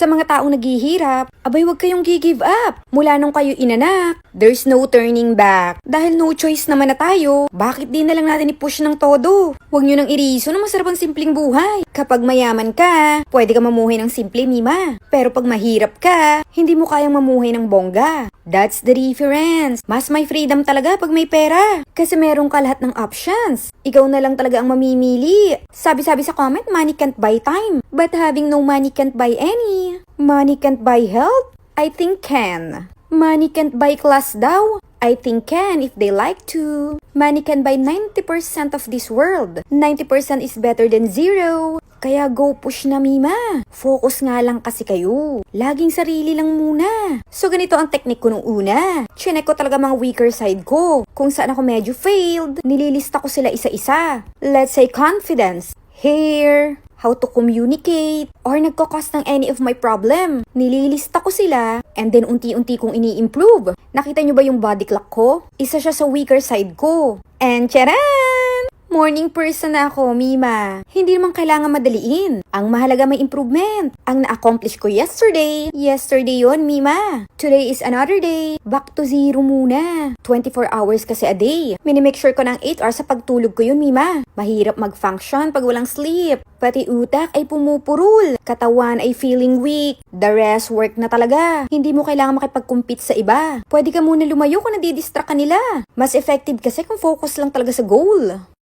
Sa mga taong naghihirap, abay wag kayong gi-give up. Mula nung kayo inanak, there's no turning back. Dahil no choice naman na tayo, bakit di na lang natin i-push ng todo? Huwag nyo nang iriso na masarap ang simpleng buhay. Kapag mayaman ka, pwede ka mamuhay ng simple, Mima. Pero pag mahirap ka, hindi mo kayang mamuhay ng bongga. That's the difference. Mas may freedom talaga pag may pera. Kasi meron ka lahat ng options. Ikaw na lang talaga ang mamimili. Sabi-sabi sa comment, money can't buy time. But having no money can't buy any. Money can't buy health? I think can. Money can't buy class daw? I think can if they like to. Money can buy 90% of this world. 90% is better than zero. Kaya go push na, Mima. Focus nga lang kasi kayo. Laging sarili lang muna. So ganito ang technique ko nung una. Chinek ko talaga mga weaker side ko. Kung saan ako medyo failed, nililista ko sila isa-isa. Let's say confidence. Hair. How to communicate, or nagko-cause ng any of my problem. Nililista ko sila, and then unti-unti kong ini-improve. Nakita nyo ba yung body clock ko? Isa siya sa weaker side ko. And charan! Morning person na ako, Mima. Hindi naman kailangan madaliin. Ang mahalaga may improvement. Ang na-accomplish ko yesterday. Yesterday yon, Mima. Today is another day. Back to zero muna. 24 hours kasi a day. Minimake sure ko ng 8 hours sa pagtulog ko yun, Mima. Mahirap mag-function pag walang sleep. Pati utak ay pumupurul. Katawan ay feeling weak. The rest work na talaga. Hindi mo kailangan makipag-compete sa iba. Pwede ka muna lumayo kung nadidistract ka nila. Mas effective kasi kung focus lang talaga sa goal.